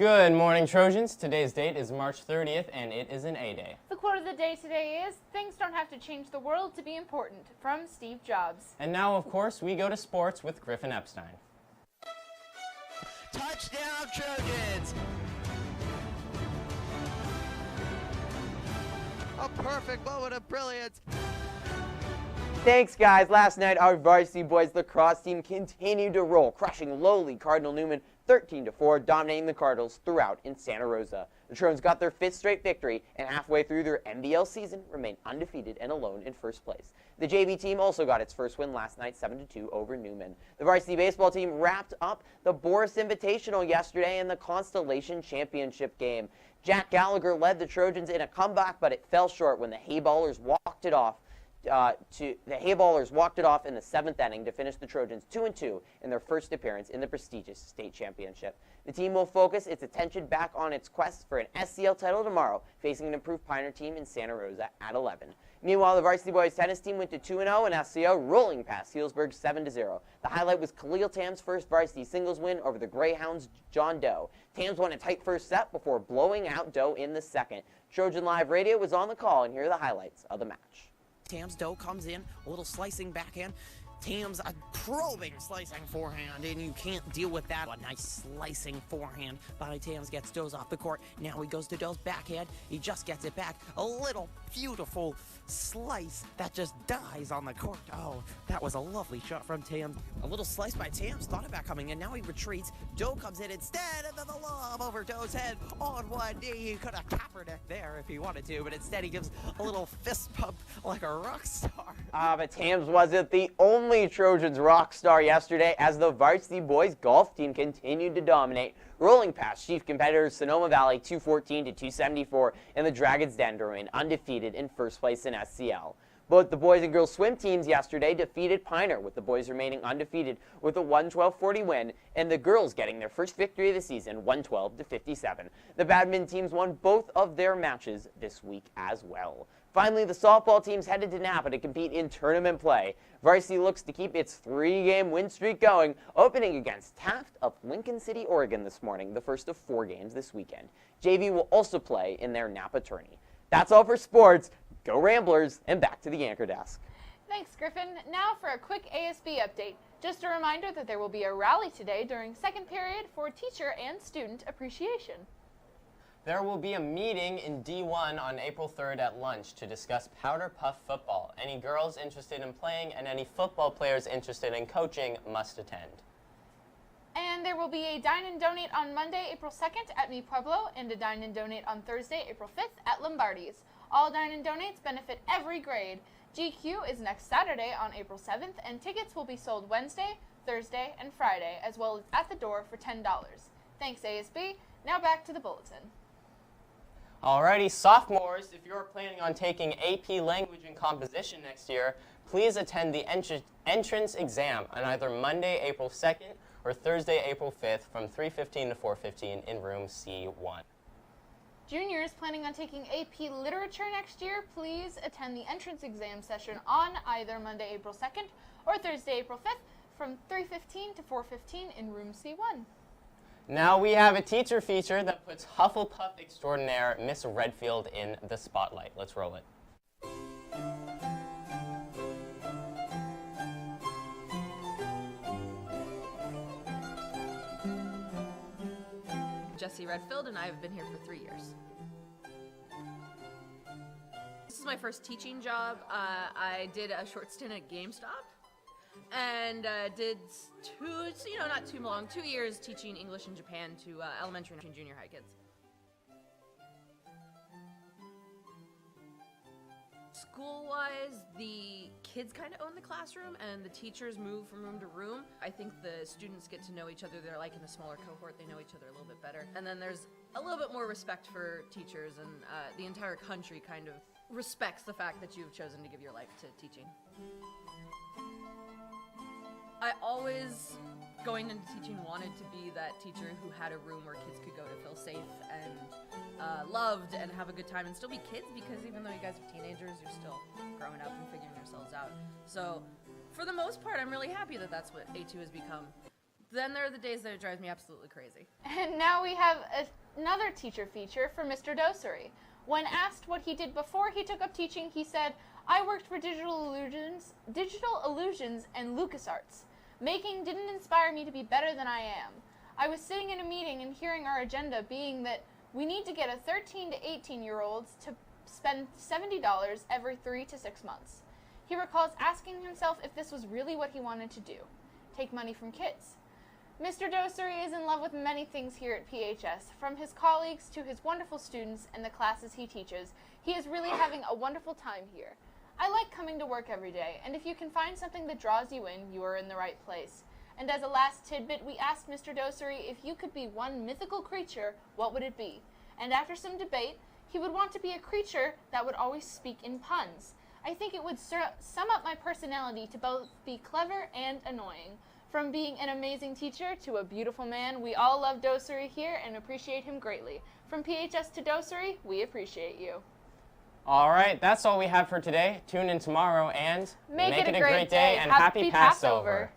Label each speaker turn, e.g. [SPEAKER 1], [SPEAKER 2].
[SPEAKER 1] Good morning, Trojans. Today's date is March 30th, and it is an A-Day.
[SPEAKER 2] The quote of the day today is, "Things don't have to change the world to be important," from Steve Jobs.
[SPEAKER 1] And now, of course, we go to sports with Griffin Epstein.
[SPEAKER 3] Touchdown, Trojans! A perfect moment of brilliance.
[SPEAKER 4] Thanks, guys. Last night, our varsity boys lacrosse team continued to roll, crushing lowly Cardinal Newman 13-4, dominating the Cardinals throughout in Santa Rosa. The Trojans got their 5th straight victory, and halfway through their NBL season, remain undefeated and alone in first place. The JV team also got its first win last night, 7-2 over Newman. The varsity baseball team wrapped up the Boris Invitational yesterday in the Constellation Championship game. Jack Gallagher led the Trojans in a comeback, but it fell short when the Hayballers walked it off. The Hayballers walked it off in the 7th inning to finish the Trojans 2-2 in their first appearance in the prestigious state championship. The team will focus its attention back on its quest for an SCL title tomorrow, facing an improved Pioneer team in Santa Rosa at 11. Meanwhile, the varsity boys tennis team went to 2-0 in SCO, rolling past Healdsburg 7-0. The highlight was Khalil Tam's first varsity singles win over the Greyhounds' John Doe. Tams won a tight first set before blowing out Doe in the second. Trojan Live Radio was on the call, and here are the highlights of the match.
[SPEAKER 3] Tams Doe comes in, a little slicing backhand. Tams a probing slicing forehand, and you can't deal with that. A nice slicing forehand by Tams gets Doe's off the court. Now he goes to Doe's backhand. He just gets it back. A little beautiful slice that just dies on the court. Oh, that was a lovely shot from Tams. A little slice by Tams, thought about coming in. Now he retreats. Doe comes in instead, and then the lob over Doe's head on one knee. He could have Kaepernick there if he wanted to, but instead he gives a little fist pump like a rock star.
[SPEAKER 4] But Tams wasn't the only Trojans rock star yesterday, as the varsity boys golf team continued to dominate, rolling past chief competitors Sonoma Valley 214-274, and the Dragons' Den to remain undefeated in first place in SCL. Both the boys and girls swim teams yesterday defeated Pioneer, with the boys remaining undefeated with a 112-40 win, and the girls getting their first victory of the season, 112-57. The badminton teams won both of their matches this week as well. Finally, the softball teams headed to Napa to compete in tournament play. Varsity looks to keep its 3-game win streak going, opening against Taft of Lincoln City, Oregon this morning, the first of 4 games this weekend. JV will also play in their Napa tourney. That's all for sports. Go Ramblers, and back to the anchor desk.
[SPEAKER 2] Thanks, Griffin. Now for a quick ASB update. Just a reminder that there will be a rally today during second period for teacher and student appreciation.
[SPEAKER 1] There will be a meeting in D1 on April 3rd at lunch to discuss Powder Puff football. Any girls interested in playing and any football players interested in coaching must attend.
[SPEAKER 2] And there will be a Dine and Donate on Monday, April 2nd at Mi Pueblo, and a Dine and Donate on Thursday, April 5th at Lombardi's. All Dine and Donates benefit every grade. GQ is next Saturday on April 7th, and tickets will be sold Wednesday, Thursday, and Friday, as well as at the door for $10. Thanks, ASB. Now back to the bulletin.
[SPEAKER 1] Alrighty, sophomores, if you're planning on taking AP Language and Composition next year, please attend the entrance exam on either Monday, April 2nd or Thursday, April 5th from 3:15 to 4:15 in room C1.
[SPEAKER 2] Juniors planning on taking AP Literature next year, please attend the entrance exam session on either Monday, April 2nd or Thursday, April 5th from 3:15 to 4:15 in room C1.
[SPEAKER 1] Now we have a teacher feature that puts Hufflepuff Extraordinaire Miss Redfield in the spotlight. Let's roll it.
[SPEAKER 5] Jessie Redfield, and I have been here for 3 years. This is my first teaching job. I did a short stint at GameStop, and did not too long, 2 years teaching English in Japan to elementary and junior high kids. School-wise, the kids kind of own the classroom, and the teachers move from room to room. I think the students get to know each other. They're like in a smaller cohort. They know each other a little bit better. And then there's a little bit more respect for teachers, and the entire country kind of respects the fact that you've chosen to give your life to teaching. I always, going into teaching, wanted to be that teacher who had a room where kids could go to feel safe and loved and have a good time and still be kids, because even though you guys are teenagers, you're still growing up and figuring yourselves out. So for the most part, I'm really happy that that's what A2 has become. then there are the days that it drives me absolutely crazy.
[SPEAKER 2] And now we have another teacher feature for Mr. Dosery. When asked what he did before he took up teaching, he said, "I worked for Digital Illusions and LucasArts. Making didn't inspire me to be better than I am. I was sitting in a meeting and hearing our agenda being that we need to get a 13 to 18-year-olds to spend $70 every 3 to 6 months. He recalls asking himself if this was really what he wanted to do, take money from kids. Mr. Dosery is in love with many things here at PHS, from his colleagues to his wonderful students and the classes he teaches. He is really having a wonderful time here. I like coming to work every day, and if you can find something that draws you in, you are in the right place. And as a last tidbit, we asked Mr. Dosery if you could be one mythical creature, what would it be? And after some debate, he would want to be a creature that would always speak in puns. I think it would sum up my personality to both be clever and annoying. From being an amazing teacher to a beautiful man, we all love Dosery here and appreciate him greatly. From PHS to Dosery, we appreciate you."
[SPEAKER 1] All right, that's all we have for today. Tune in tomorrow and
[SPEAKER 2] Make it a great day and happy Passover.